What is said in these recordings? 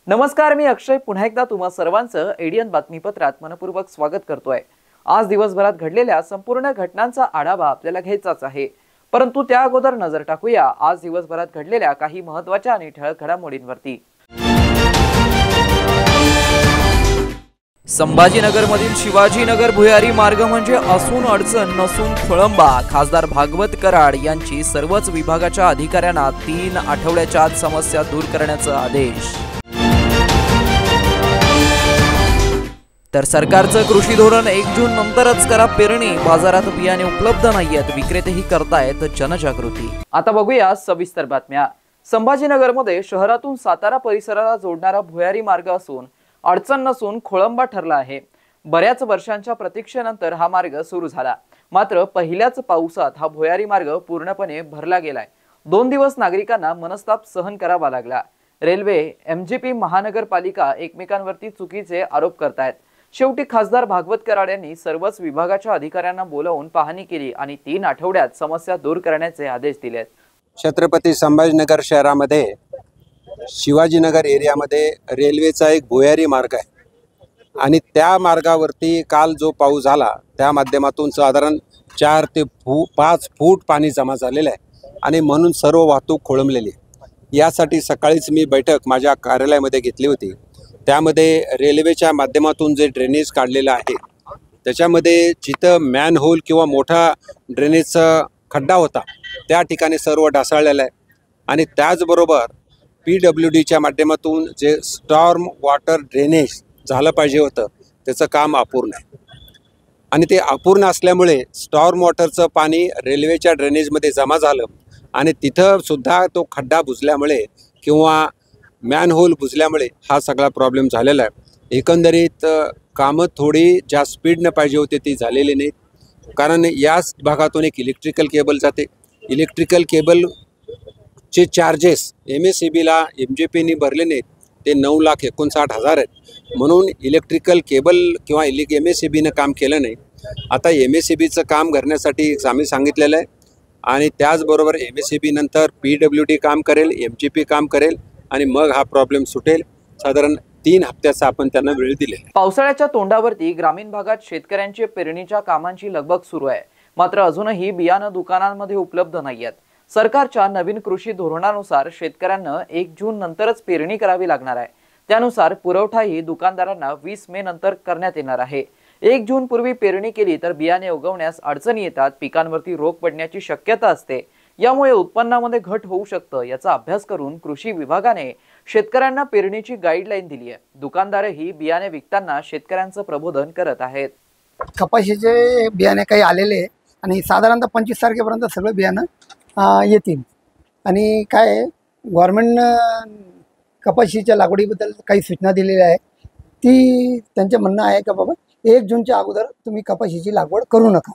नमस्कार, मी अक्षय पुन्हा एकदा तुम्हा सर्वांचं एडियन बातमीपत्रात मनपूर्वक स्वागत करतोय। आज दिवसभरात घडलेल्या संपूर्ण घटनांचा आढावा आपल्याला घ्यायचाच आहे, परंतु त्या अगोदर नजर टाकूया आज दिवसभरात घडलेल्या काही महत्त्वाच्या आणि ठळक घडामोडींवरती। संभाजीनगरमधील शिवाजीनगर भुयारी मार्ग म्हणजे असून अडचण नसून खोळंबा। खासदार भागवत कराड यांची सर्वच विभागाच्या अधिकाऱ्यांना 3 आठवड्याच्या आत समस्या दूर करण्याचा आदेश। तर सरकारचं कृषी धोरण 1 जून नंतरच करा पेरणी। बाजारात बियाणे उपलब्ध नाहीयेत, विक्रेतेही करतायत जनजागृती। आता बघूया सविस्तर बातम्या। संभाजीनगरमध्ये शहरातून सातारा परिसराला जोडणारा भुयारी मार्ग असून अडचण नसून खोळंबा ठरला आहे। बऱ्याच वर्षांच्या प्रतीक्षेनंतर हा मार्ग सुरू झाला, मात्र पहिल्याच पावसात हा भुयारी मार्ग पूर्णपणे भरला गेलाय। 2 दिवस नागरिकांना मनस्ताप सहन करावा लागला। रेल्वे, एमजीपी, महानगरपालिका एकमेकांवरती चुकीचे आरोप करतायत। शेवटी खासदार भागवत कराड यांनी सर्वच विभागाच्या अधिकाऱ्यांना बोलावून पाहणी केली आणि 3 आठवड्यात समस्या दूर करण्याचे आदेश दिलेत। छत्रपती संभाजीनगर शहरामध्ये शिवाजीनगर एरियामध्ये रेल्वेचा एक भुयारी मार्ग आहे आणि त्या मार्गावरती काल जो पाऊस झाला त्या माध्यमातून साधारण 4 ते 5 फूट पाणी जमा झालेलं आहे आणि म्हणून सर्व वाहतूक खोळंबलेली आहे। यासाठी सकाळीच मी बैठक माझ्या कार्यालयामध्ये घेतली होती। त्यामध्ये रेल्वेच्या माध्यमातून जे ड्रेनेज काढलेलं आहे त्याच्यामध्ये जिथं मॅनहोल किंवा मोठा ड्रेनेजचा खड्डा होता त्या ठिकाणी सर्व ढासळलेलं आहे आणि त्याचबरोबर PWDच्या माध्यमातून जे स्टॉर्म वॉटर ड्रेनेज झालं पाहिजे होतं त्याचं काम अपूर्ण आहे आणि ते अपूर्ण असल्यामुळे स्टॉर्म वॉटरचं पाणी रेल्वेच्या ड्रेनेजमध्ये जमा झालं आणि तिथं सुद्धा तो खड्डा बुजल्यामुळे किंवा मॅनहोल बुजल्यामुळे हा सगळा प्रॉब्लेम झालेला आहे। एकंदरीत कामं थोडी ज्या स्पीडनं पाहिजे होते ती झालेली नाहीत, कारण याच भागातून एक इलेक्ट्रिकल केबल जाते। इलेक्ट्रिकल केबलचे चार्जेस MSEBला MGPनी भरले नाहीत, ते 9,59,000 आहेत। म्हणून इलेक्ट्रिकल केबल किंवा MSEBनं काम केलं नाही। आता MSEBचं काम करण्यासाठी आम्ही सांगितलेलं आहे आणि त्याचबरोबर MSEB नंतर PWD काम करेल, MGP काम करेल आणि मग हा प्रॉब्लेम सुटेल। साधारण 3 हप्त्याचा आपण त्यांना वेळ दिले। पावसाळ्याच्या तोंडावरती ग्रामीण भागात शेतकऱ्यांचे पेरणीच्या कामांची लगबग सुरू आहे, मात्र अजूनही बियाणं दुकानांमध्ये उपलब्ध नाहीयेत। सरकारच्या नवीन कृषी धोरणानुसार शेतकऱ्यांना 1 जून नंतरच पेरणी करावी लागणार आहे। त्यानुसार पुरवठाही दुकानदारांना 20 मे नंतर करण्यात येणार आहे। 1 जून पूर्वी पेरणी केली तर बियाणे उगवण्यास अडचणी येतात, पिकांवरती रोग पडण्याची शक्यता असते। यामुळे उत्पन्नामध्ये घट होऊ शकतं। याचा अभ्यास करून कृषी विभागाने शेतकऱ्यांना पेरणीची गाईडलाईन दिली आहे। दुकानदारही बियाणे विकताना शेतकऱ्यांचं प्रबोधन करत आहेत। कपाशीचे बियाणे काही आलेले आणि साधारणतः 25 तारखेपर्यंत सगळं बियाणं येतील आणि काय गव्हर्नमेंटनं कपाशीच्या लागवडीबद्दल काही सूचना दिलेल्या आहे। ती त्यांचं म्हणणं आहे का बाबा 1 जूनच्या अगोदर तुम्ही कपाशीची लागवड करू नका।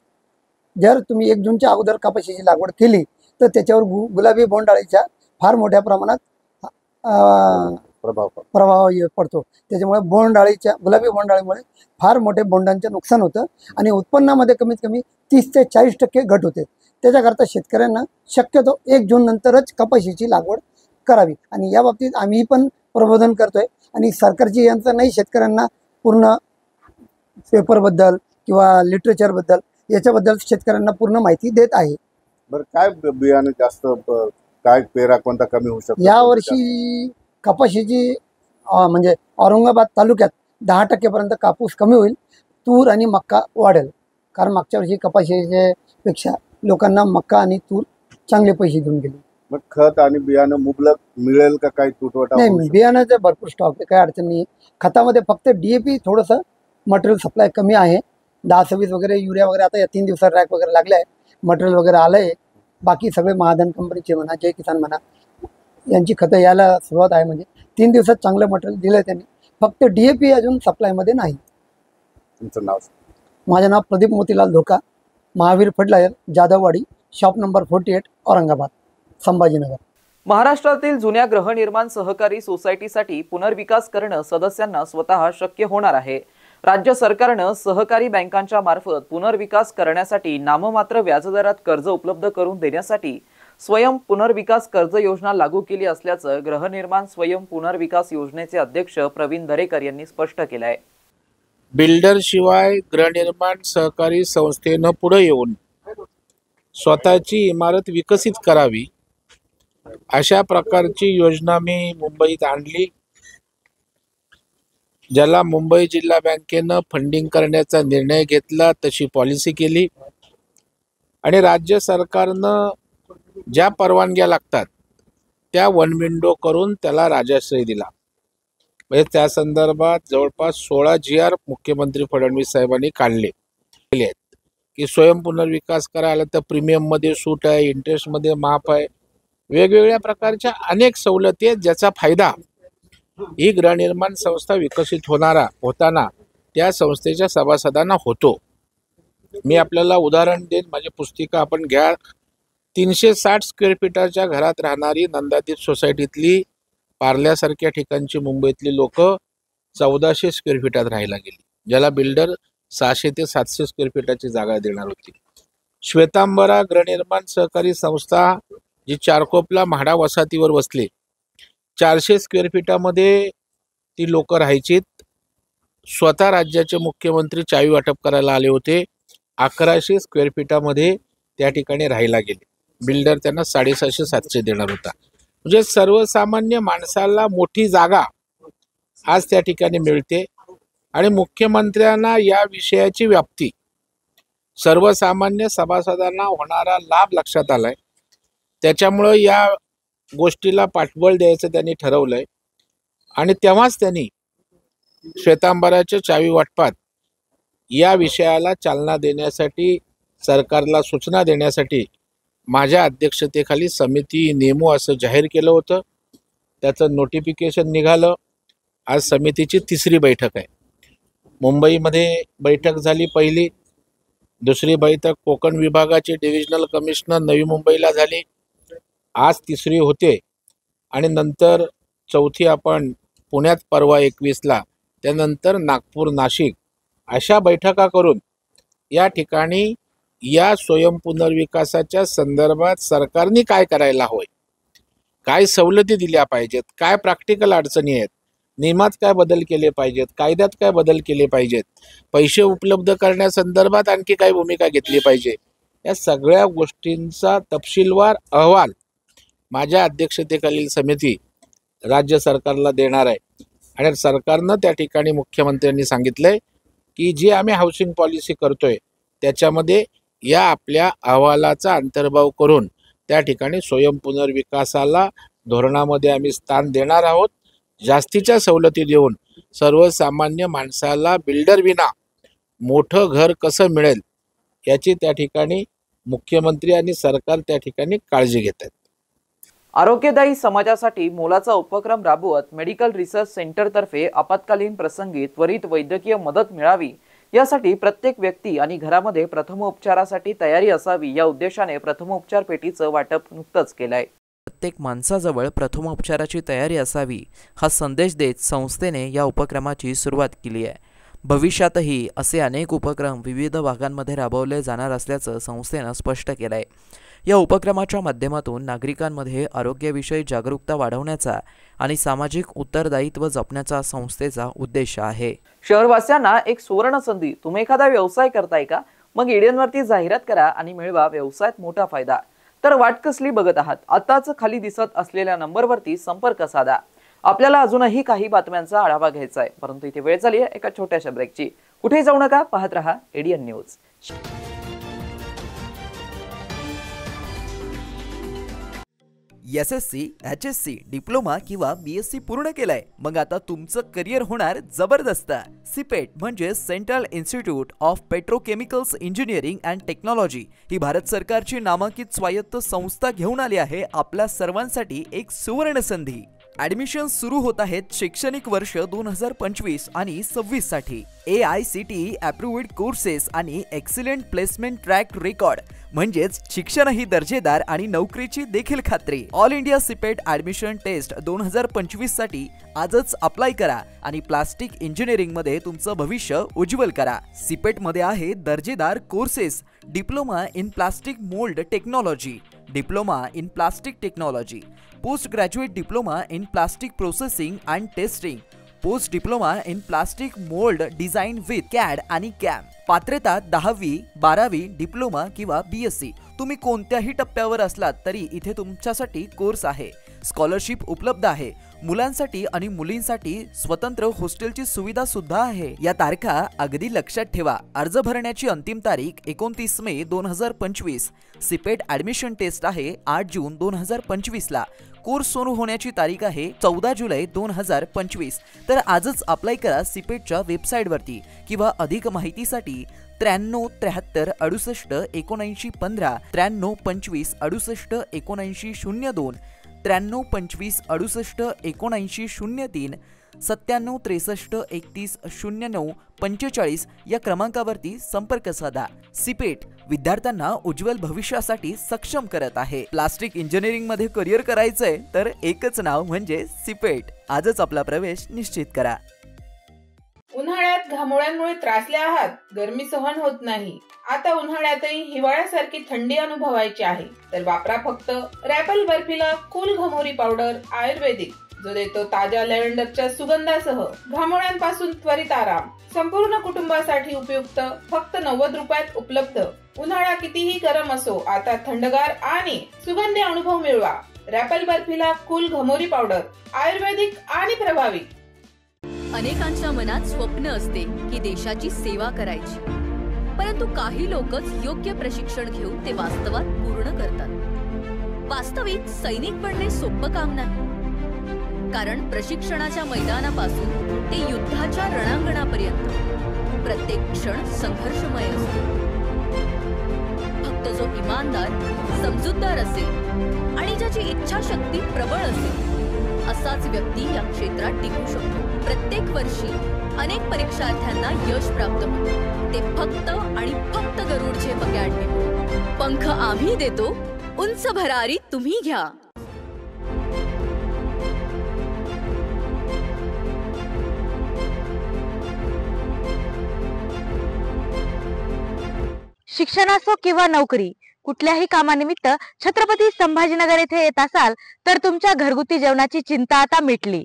जर तुम्ही 1 जूनच्या अगोदर कपाशीची लागवड केली तर त्याच्यावर गुलाबी बोंडअळीचा फार मोठ्या प्रमाणात प्रभाव पडतो। त्याच्यामुळे गुलाबी बोंडअळीमुळे फार मोठे बोंडांचे नुकसान होतं आणि उत्पन्नामध्ये कमीत कमी 30 ते 40% घट होते। त्याच्याकरता शेतकऱ्यांना शक्यतो 1 जून नंतरच कपाशीची लागवड करावी आणि या बाबतीत आम्ही पण प्रबोधन करतोय आणि सरकारची यंत्रणा नाही शेतकऱ्यांना पूर्ण पेपरबद्दल किंवा लिटरेचरबद्दल याच्याबद्दल शेतकऱ्यांना पूर्ण माहिती देत आहे। बरं, काय बियाणे जास्त काय पेरा कोणता कमी होऊ शकतो? यावर्षी कपाशीची म्हणजे औरंगाबाद तालुक्यात 10% पर्यंत कापूस कमी होईल, तूर आणि मक्का वाढेल, कारण मागच्या वर्षी कपाशीच्या पेक्षा लोकांना मक्का आणि तूर चांगले पैसे देऊन गेले। मग खत आणि बियाणं मुबलक मिळेल का? काही तुटवडा? नाही, बियाण्याचा भरपूर स्टॉक आहे, काही अडचण नाही। खतामध्ये फक्त DAP थोडंसं मटेरियल सप्लाय कमी आहे, 10-26 वगैरे, युरिया वगैरे आता या 3 दिवसात रॅक वगैरे लागले आहे, मटेरियल वगैरे आलं आहे। बाकी सगळे महाधन कंपनीचे म्हणा, जय किसान म्हणा, यांची खतं यायला सुरुवात आहे, म्हणजे 3 दिवसात चांगलं मटेरियल दिलं आहे त्यांनी। फक्त DAP अजून सप्लायमध्ये नाही। तुमचं नाव? माझे नाव Pradeep Motilal Dhoka, Mahavir fertiliser, Jadhavwadi, shop number 48, Aurangabad, Sambhajinagar. महाराष्ट्रातील जुन्या गृहनिर्माण सहकारी सोसायटीसाठी पुनर्विकास करणं सदस्यांना स्वतः शक्य होणार आहे. राज्य सरकारनं सहकारी बँकांच्या मार्फत पुनर्विकास करण्यासाठी नाममात्र व्याजदरात कर्ज उपलब्ध करून देण्यासाठी स्वयं पुनर्विकास कर्ज योजना लागू केली असल्याचं गृहनिर्माण स्वयं पुनर्विकास योजनेचे अध्यक्ष प्रवीण दरेकर यांनी स्पष्ट केलं आहे. बिल्डर शिवाय गृहनिर्माण सहकारी संस्थेनं पुढे येऊन स्वतःची इमारत विकसित करावी अशा प्रकारची योजना मी मुंबईत आणली, ज्याला मुंबई जिल्हा बँकेनं फंडिंग करण्याचा निर्णय घेतला, तशी पॉलिसी केली आणि राज्य सरकारनं ज्या परवानग्या लागतात त्या वन विंडो करून त्याला राजाश्रय दिला. म्हणजे त्या संदर्भात जवळपास 16 GR मुख्यमंत्री फडणवीस साहेबांनी काढले आहेत की स्वयं पुनर्विकास करायला तर प्रीमियममध्ये सूट आहे, इंटरेस्टमध्ये माफ आहे, वेगवेगळ्या प्रकारच्या अनेक सवलती आहेत ज्याचा फायदा ही गृहनिर्माण संस्था विकसित होताना त्या संस्थेच्या सभासदांना होतो. मी आपल्याला उदाहरण देईन, माझी पुस्तिका आपण घ्या. 360 स्क्वेअर फीटाच्या घरात राहणारी नंदादीप सोसायटीतली पार्ल्यासारख्या ठिकाणची मुंबईतली लोक 1400 स्क्वेअर फीटात राहायला गेली, ज्याला बिल्डर 600 ते 700 स्क्वेअर फीटाची जागा देणार होती. श्वेतांबरा गृहनिर्माण सहकारी संस्था जी चारकोपला म्हाडा वसाहतीवर वसली, 400 स्क्वेअर फीटामध्ये ती लोक राहायची. स्वतः राज्याचे मुख्यमंत्री चावी वाटप करायला आले होते. 1100 स्क्वेअर फीटामध्ये त्या ठिकाणी राहायला गेले. बिल्डर त्यांना 750-700 देणार होता. म्हणजे सर्वसामान्य माणसाला मोठी जागा आज त्या ठिकाणी मिळते आणि मुख्यमंत्र्यांना या विषयाची व्याप्ती, सर्वसामान्य सभासदांना होणारा लाभ लक्षात आलाय. त्याच्यामुळं या गोष्टीला पाठबळ द्यायचं त्यांनी ठरवलंय आणि तेव्हाच त्यांनी श्वेतांबराच्या चावी वाटपात या विषयाला चालना देण्यासाठी, सरकारला सूचना देण्यासाठी माझ्या अध्यक्षतेखाली समिती नेमू असं जाहीर केलं होतं. त्याचं नोटिफिकेशन निघालं. आज समितीची 3री बैठक आहे. मुंबईमध्ये बैठक झाली पहिली, दुसरी बैठक कोकण विभागाचे डिव्हिजनल कमिशनर नवी मुंबईला झाली. आज 3री होते आणि नंतर 4थी आपण पुण्यात परवा 21ला, त्यानंतर नागपूर, नाशिक अशा बैठका करून या ठिकाणी या स्वयं पुनर्विकासाच्या संदर्भात सरकारने काय करायला हवंय, काय सवलती दिल्या पाहिजेत, काय प्रॅक्टिकल अडचणी आहेत, नियमात काय बदल केले पाहिजेत, कायद्यात काय बदल केले पाहिजेत, पैसे उपलब्ध करण्यासंदर्भात आणखी काय भूमिका घेतली पाहिजे, या सगळ्या गोष्टींचा तपशीलवार अहवाल माझ्या अध्यक्षतेखालील समिती राज्य सरकारला देणार आहे. आणि सरकारनं त्या ठिकाणी मुख्यमंत्र्यांनी सांगितलंय की जी आम्ही हाऊसिंग पॉलिसी करतोय त्याच्यामध्ये या आपल्या अहवालाचा अंतर्भाव करून त्या ठिकाणी स्वयं पुनर्विकासाला धोरणामध्ये आम्ही स्थान देणार आहोत. जास्तीच्या सवलती देऊन सर्वसामान्य माणसाला बिल्डर विना मोठं घर कसं मिळेल याची त्या ठिकाणी मुख्यमंत्री आणि सरकार त्या ठिकाणी काळजी घेत आहेत. आरोग्यदायी समाजासाठी मोलाचा उपक्रम राबवत मेडिकल रिसर्च सेंटरतर्फे आपत्कालीन प्रसंगी त्वरित वैद्यकीय मदत मिळावी यासाठी प्रत्येक व्यक्ती आणि घरामध्ये प्रथमोपचारासाठी तयारी असावी या उद्देशाने प्रथमोपचार पेटीचं वाटप नुकतंच केलंय. प्रत्येक माणसाजवळ प्रथमोपचाराची तयारी असावी हा संदेश देत संस्थेने या उपक्रमाची सुरुवात केली आहे. भविष्यातही असे अनेक उपक्रम विविध भागांमध्ये राबवले जाणार असल्याचं संस्थेनं स्पष्ट केलंय. या उपक्रमाच्या माध्यमातून नागरिकांमध्ये आरोग्याविषयी जागरूकता वाढवण्याचा आणि सामाजिक उत्तरदायित्व जपण्याचा संस्थेचा उद्देश आहे. शहरवासियांना एक सुवर्ण संधी. तुम्ही एखादा व्यवसाय करताय का? मग ईडीएनवरती जाहिरात करा आणि मिळवा व्यवसायात मोठा फायदा. तर वाट कसली बघत आहात? आताच खाली दिसत असलेल्या नंबरवरती संपर्क साधा. आपल्याला अजूनही काही बातम्यांचा आढावा घ्यायचा आहे, परंतु इथे वेळ झाली आहे एका छोट्याशा ब्रेकची. कुठेही जाऊ नका, पाहत रहा ADN news. SSC, HSC, diploma किंवा BSc पूर्ण केलाय? मग आता तुमचं करिअर होणार जबरदस्त. सिपेट म्हणजे Central Institute of Petrochemicals Engineering and Technology ही भारत सरकारची नामांकित स्वायत्त संस्था घेऊन आली आहे आपल्या सर्वांसाठी एक सुवर्ण संधी. ऍडमिशन सुरू होत आहेत शैक्षणिक वर्ष 2025 आणि 26 साठी. AICTE अप्रूव्ड कोर्सेस आणि एक्सिलेंट प्लेसमेंट ट्रॅक रेकॉर्ड म्हणजेच शिक्षणही दर्जेदार आणि नोकरीची देखील खात्री. All India CIPET admission test 2025 साठी आजच अप्लाय करा आणि प्लास्टिक इंजिनिअरिंग मध्ये तुमचं भविष्य उज्ज्वल करा. सिपेट मध्ये आहे दर्जेदार courses, diploma in plastic mould technology, diploma in plastic technology, post graduate diploma in plastic processing and testing, post diploma in plastic mould design with CAD आणि कॅम. पात्रता 10वी, 12वी, डिप्लोमा किंवा BSc. तुम्ही कोणत्याही टप्प्यावर असलात तरी इथे तुमच्यासाठी कोर्स आहे. स्कॉलरशिप उपलब्ध आहे. मुलांसाठी आणि मुलींसाठी स्वतंत्र हॉस्टेलची सुविधा सुद्धा आहे. या तारखा अगदी लक्षात ठेवा. अर्ज भरण्याची अंतिम तारीख 29 मे 2025. सिपेट ऍडमिशन टेस्ट आहे 8 जून 2025 ला. कोर्स सुरू होण्याची तारीख आहे 14 जुलै 2025. तर आजच अप्लाय करा सिपेटच्या वेबसाईटवरती किंवा अधिक माहितीसाठी 93 73 68 79 15, 93 25 68 79 02, 93 25 68 79 03, 97 63 31 09 45 या क्रमांकावरती संपर्क साधा. सिपेट विद्यार्थ्यांना उज्ज्वल भविष्यासाठी सक्षम करत आहे. प्लास्टिक इंजिनिअरिंग मध्ये करिअर करायचंय तर एकच नाव म्हणजे सिपेट. आजच आपला प्रवेश निश्चित करा. उन्हाळ्यात घामोळ्यांमुळे त्रासले आहात, गरमी सहन होत नाही, आता उन्हाळ्यातही हिवाळ्यासारखी थंडी अनुभवायची आहे, तर वापरा फक्त रॅपल बर्फिला कूल घमोरी पावडर आयुर्वेदिक, जो देतो ताज्या लॅव्हेंडरच्या सुगंधासह घामोळ्यांपासून त्वरित आराम. संपूर्ण कुटुंबासाठी उपयुक्त, फक्त 90 रुपयात उपलब्ध. उन्हाळा कितीही गरम असो, आता थंडगार आणि सुगंधी अनुभव मिळवा. रॅपल बर्फिला कूल घमोरी पावडर आयुर्वेदिक आणि प्रभावी. अनेकांच्या मनात स्वप्न असते की देशाची सेवा करायची, परंतु काही लोकच योग्य प्रशिक्षण घेऊन ते वास्तवात पूर्ण करतात. वास्तविक सैनिक बनणे सोपं काम नाही, कारण प्रशिक्षणाच्या मैदानापासून ते युद्धाच्या रणांगणापर्यंत प्रत्येक क्षण संघर्षमय असतो. फक्त जो इमानदार, समजूतदार असेल आणि ज्याची इच्छाशक्ती प्रबळ असेल असाच व्यक्ती या क्षेत्रात टिकू शकतो. प्रत्येक वर्षी अनेक परीक्षार्थ्यांना यश प्राप्त होते, ते फक्त आणि फक्त गरुडचे अकॅडमी. पंख आम्ही देतो, उंच भरारी तुम्ही घ्या. शिक्षण असो किंवा नोकरी, कुठल्याही कामानिमित्त छत्रपती संभाजीनगर येथे येत असाल तर तुमच्या घरगुती जेवणाची चिंता आता मिटली.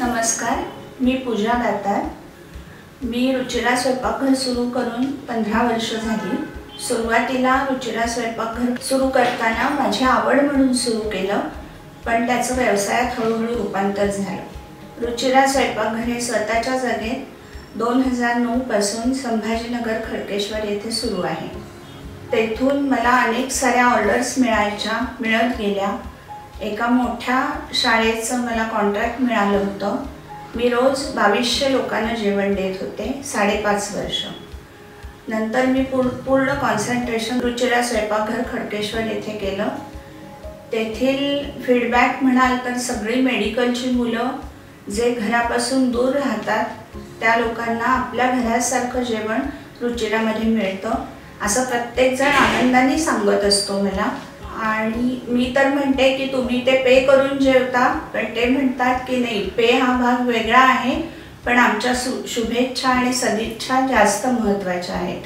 नमस्कार, मी पूजा दातार. मी रुचिरा स्वयंपाकघर सुरू करून 15 वर्ष झाली. सुरुवातीला रुचिरा स्वयंपाकघर सुरू करताना माझी आवड म्हणून सुरू केलं, पण त्याचं व्यवसायात हळूहळू रूपांतर झालं. रुचिरा स्वयंपाकघर हे स्वतःच्या जागेत 2009 पासून संभाजीनगर खडकेश्वर येथे सुरू आहे. तेथून मला अनेक साऱ्या ऑर्डर्स मिळत गेल्या. एका मोठ्या शाळेचं मला कॉन्ट्रॅक्ट मिळालं होतं. मी रोज 2200 लोकांना जेवण देत होते 5.5 वर्ष. नंतर मी पूर्ण कॉन्सन्ट्रेशन रुचिरा स्वयंपाकघर खडकेश्वर येथे केलं. तेथील फीडबॅक म्हणाल तर सगळी मेडिकलची मुलं जे घरापासून दूर राहतात त्या लोकांना आपल्या घरासारखं जेवण रुचिरामध्ये मिळतं असं प्रत्येकजण आनंदाने सांगत असतो मला. आणि मी तर म्हणते की तुम्ही ते पे करून जेवता, पण ते म्हणतात की नाही, पे हा भाग वेगळा आहे, पण आमच्या शुभेच्छा आणि सदिच्छा जास्त महत्त्वाच्या आहेत.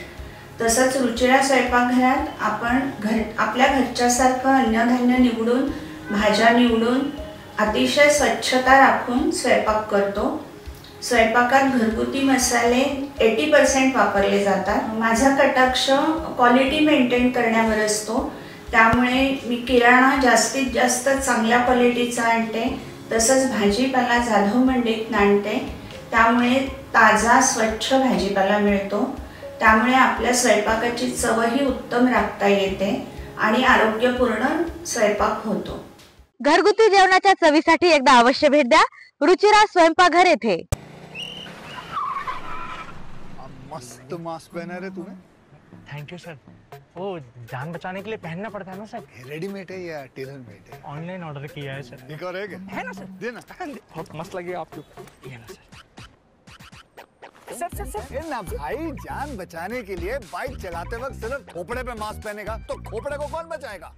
तसंच रुचिरा स्वयंपाकघरात आपण आपल्या घरच्यासारखं अन्नधान्य निवडून, भाज्या निवडून, अतिशय स्वच्छता राखून स्वयंपाक करतो. स्वयंपाकात घरगुती मसाले 80% वापरले जातात. माझा कटाक्ष क्वालिटी मेंटेन करण्यावर असतो, त्यामुळे मी किराणा जास्तीत जास्त चांगल्या क्वालिटीचा आणते. तसंच भाजीपाला जाधव मंडईत आणते, त्यामुळे ताजा स्वच्छ भाजीपाला मिळतो. त्यामुळे आपल्या स्वयंपाकाची चवही उत्तम राखता येते आणि आरोग्यपूर्ण स्वयंपाक होतो. घरगुती जेवणाच्या चवीसाठी एकदा अवश्य भेट द्या रुचिरा स्वयंपाकघर येथे। मस्त मास्क पहना रे तूने। Thank you sir. वो जान बचाने के लिए पहनना पड़ता है ना सर। रेडीमेड है या टेलर मेड है? ऑनलाइन ऑर्डर किया है सर। एक और है ना सर। देना। बहुत मस्त लगेगा आपको। ये ना सर। सर ना भाई, जान बचाने के लिए बाइक चलाते वक्त सिर्फ खोपड़े पे मास्क पहनेगा तो खोपड़े को कौन बचाएगा?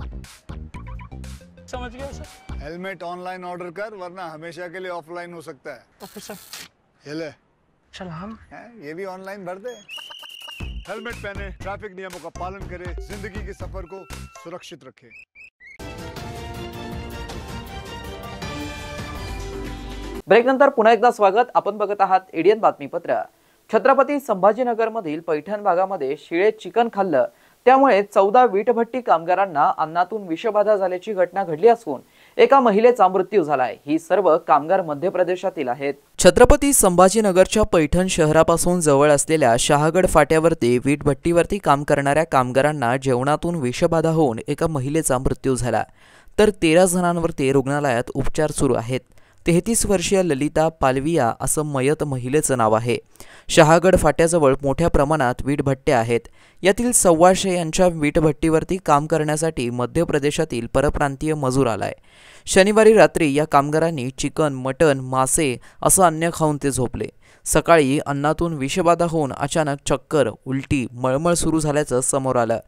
समझ गया सर। हेलमेट ऑनलाइन ऑर्डर कर, वरना हमेशा के लिए ऑफलाइन हो सकता है। Okay sir. ये ले। चल हम ये भी ऑनलाइन भर दे। हेलमेट पहने, ट्रैफिक नियमों का पालन करे, जिंदगी के सफर को सुरक्षित रखे। ब्रेक नंतर पुन्हा एकदा स्वागत। आपण बघत आहात एडीएन बातमीपत्र। छत्रपती संभाजीनगरमधील पैठण भागामध्ये शिळे चिकन खाल्लं त्यामुळे 14 वीटभट्टी कामगारांना अन्नातून विषबाधा झाल्याची घटना घडली असून एका महिलेचा मृत्यू झालाय। ही सर्व कामगार मध्य प्रदेशातील आहेत। छत्रपती संभाजीनगरच्या पैठण शहरापासून जवळ असलेल्या शहागड फाट्यावरती वीटभट्टीवरती काम करणाऱ्या कामगारांना जेवणातून विषबाधा होऊन एका महिलेचा मृत्यू झाला, तर 13 जणांवरती रुग्णालयात उपचार सुरू आहेत। 33 वर्षीय ललिता पालविया असं मयत महिलेचं नाव आहे। शहागड फाट्याजवळ मोठ्या प्रमाणात वीटभट्ट्या आहेत। यातील 125 यांच्या वीटभट्टीवरती काम करण्यासाठी मध्य प्रदेशातील परप्रांतीय मजूर आलाय। शनिवारी रात्री या कामगारांनी चिकन, मटण, मासे असं अन्न खाऊन ते झोपले। सकाळी अन्नातून विषबाधा होऊन अचानक चक्कर, उलटी, मळमळ सुरू झाल्याचं समोर आलं।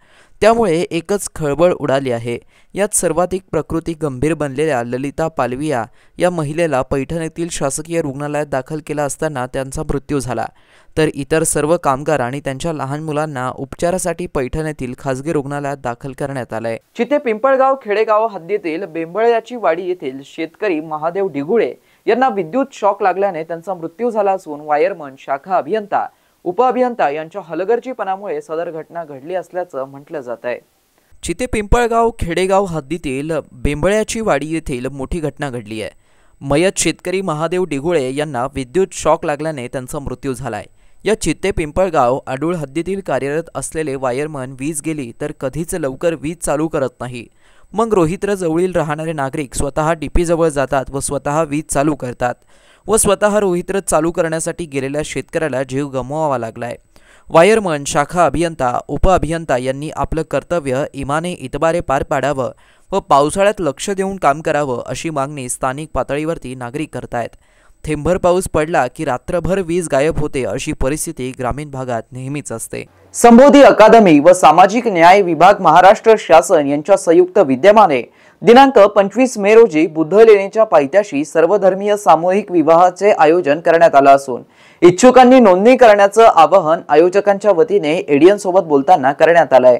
त्यामुळे एकच खळबळ उडाली आहे। यात सर्वाधिक प्रकृती गंभीर बनलेल्या ललिता पालविया या महिलेला पैठण येथील शासकीय रुग्णालयात दाखल केला असताना त्यांचा मृत्यू झाला, तर इतर सर्व कामगार आणि त्यांच्या लहान मुलांना उपचारासाठी पैठण येथील खासगी रुग्णालयात दाखल करण्यात आलंय। चिते पिंपळगाव खेडेगाव हद्दीतील बेंबळ्याची वाडी येथील शेतकरी महादेव डिगुळे यांना विद्युत शॉक लागल्याने त्यांचा मृत्यू झाला असून वायरमन, शाखा अभियंता, उपअभियंता यांच्या हलगर्जीपणामुळे सदर घटना घडली असल्याचं म्हटलं जात आहे। चिते पिंपळगाव खेडेगाव हद्दीतील बेंबळ्याची वाडी येथील मोठी घटना घडली आहे। मयत शेतकरी महादेव डिगुळे यांना विद्युत शॉक लागल्याने त्यांचा मृत्यू झालाय। या चिते पिंपळगाव आडूळ हद्दीतील कार्यरत असलेले वायरमन वीज गेली तर कधीच लवकर वीज चालू करत नाही। मग रोहित्र जवळील राहणारे नागरिक स्वतः डीपी जवळ जातात व स्वतः वीज चालू करतात व स्वतः रोहित्र चालू करण्यासाठी गेलेल्या शेतकऱ्याला जीव गमवावा लागलाय। वायरमन, शाखा अभियंता, उपअभियंता यांनी आपलं कर्तव्य इमाने इतबारे पार पाडावं व पावसाळ्यात लक्ष देऊन काम करावं अशी मागणी स्थानिक पातळीवरती नागरिक करतायत। थेंबभर पाऊस पडला की रात्रभर वीज गायब होते अशी परिस्थिती ग्रामीण भागात नेहमीच असते। संबोधी अकादमी व सामाजिक न्याय विभाग महाराष्ट्र शासन यांच्या संयुक्त विद्यमाने दिनांक 25 मे रोजी बुद्धलेणीच्या पायथ्याशी सर्वधर्मीय सामूहिक विवाहाचे आयोजन करण्यात आलं असून इच्छुकांनी नोंदणी करण्याचं आवाहन आयोजकांच्या वतीने एडीएन सोबत बोलताना करण्यात आलंय।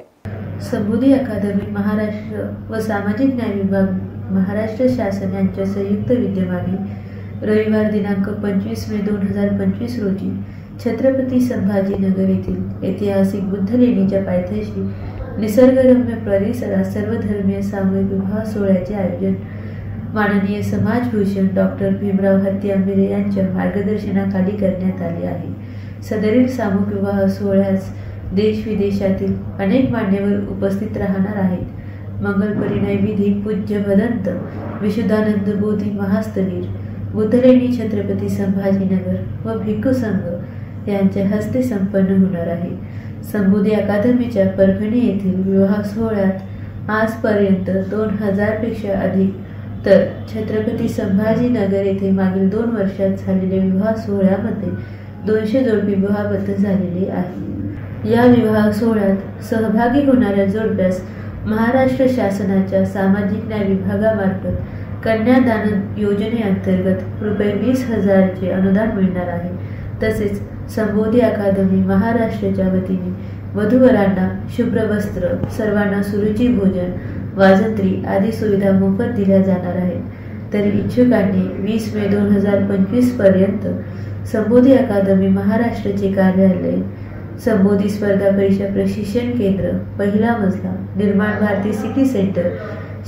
संबोधी अकादमी महाराष्ट्र व सामाजिक न्याय विभाग महाराष्ट्र शासन यांच्या संयुक्त विद्यमाने रविवार दिनांक 25 मे 2025 रोजी छत्रपती संभाजीनगर येथील ऐतिहासिक बुद्धलेणीच्या पायथ्याशी निसर्गरम्य परिसरात सर्वधर्मीय सामूहिक विवाह सोहळ्याचे आयोजन माननीय समाजभूषण डॉक्टर भीमराव हत्ती आंबेरे यांच्या मार्गदर्शनाखाली करण्यात आले आहे। सदरील सामूहिक विवाह सोहळ्यास देश विदेशातील अनेक मान्यवर उपस्थित राहणार आहेत। मंगल परिणय विधी पूज्य भदंत विशुद्धानंद बोधी महास्तवीर बुद्धलेणी छत्रपती संभाजीनगर व भिक्खू संघ यांच्या हस्ते संपन्न होणार आहे। संबोधी अकादमीच्या परभणी येथील विवाह सोहळ्यात आजपर्यंत 2000 पेक्षा अधिक तर छत्रपती संभाजीनगर येथे मागील 2 वर्षात झालेल्या विवाह सोहळ्यामध्ये 200 जोडपी विवाहबद्ध झालेले आहे। या विवाह सोहळ्यात सहभागी होणाऱ्या जोडप्यास महाराष्ट्र शासनाच्या सामाजिक न्याय विभागामार्फत कन्यादान योजनेअंतर्गत रुपये 20,000चे अनुदान मिळणार आहे। तसेच संबोधी अकादमी महाराष्ट्राच्या वतीने वधूवरांना शुभ्र वस्त्र, सर्वांना सुरुची भोजन, वाजंत्री आदी सुविधा मोफत दिल्या जाणार आहेत। तरी इच्छुकांनी 20 मे 2025 पर्यंत संबोधी अकादमी महाराष्ट्राचे कार्यालय, संबोधी स्पर्धा परीक्षा प्रशिक्षण केंद्र, पहिला मजला, निर्माण भारती सिटी सेंटर,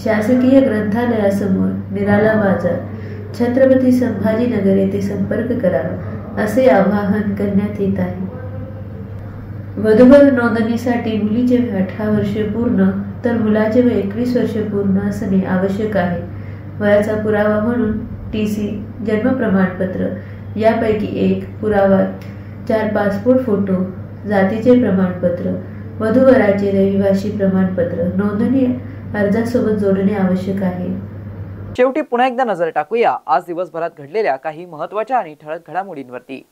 शासकीय ग्रंथालयासमोर, निराला बाजार, छत्रपती संभाजीनगर येथे संपर्क करावा असे आवाहन करण्यात येत आहे। वधूवर नोंदणीसाठी मुलीचे वय 18 वर्षे पूर्ण तर मुलाचे वय 21 वर्षे पूर्ण असणे आवश्यक आहे। वयाचा पुरावा म्हणून TC, जन्म प्रमाणपत्र यापैकी एक पुरावा, 4 पासपोर्ट फोटो, जातीचे प्रमाणपत्र, वधूवराचे रहिवासी प्रमाणपत्र नोंदणी अर्जासोबत जोडणे आवश्यक आहे. शेवटी पुन्हा एकदा नजर टाकूया आज दिवसभरात घडलेल्या काही महत्त्वाच्या आणि ठळक घडामोडींवरती.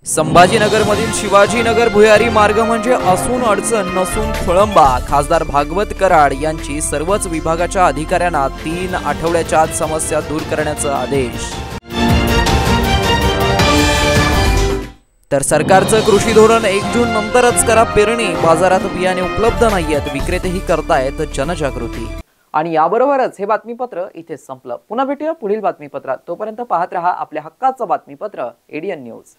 संभाजीनगरमधील शिवाजीनगर भुयारी मार्ग म्हणजे असून अडचण नसून खोळंबा. खासदार भागवत कराड यांची सर्वच विभागाच्या अधिकाऱ्यांना 3 आठवड्याच्या आत समस्या दूर करण्याचा आदेश. तर सरकारचं कृषी धोरण 1 जून नंतरच करा पेरणी, बाजारात बियाणे उपलब्ध नाहीयेत, विक्रेतेही करतायत जनजागृती. आणि याबरोबरच हे बातमीपत्र इथे संपलं. पुन्हा भेटूया पुढील बातमीपत्रात. तोपर्यंत पाहत रहा आपल्या हक्काचं बातमीपत्र ADN न्यूज.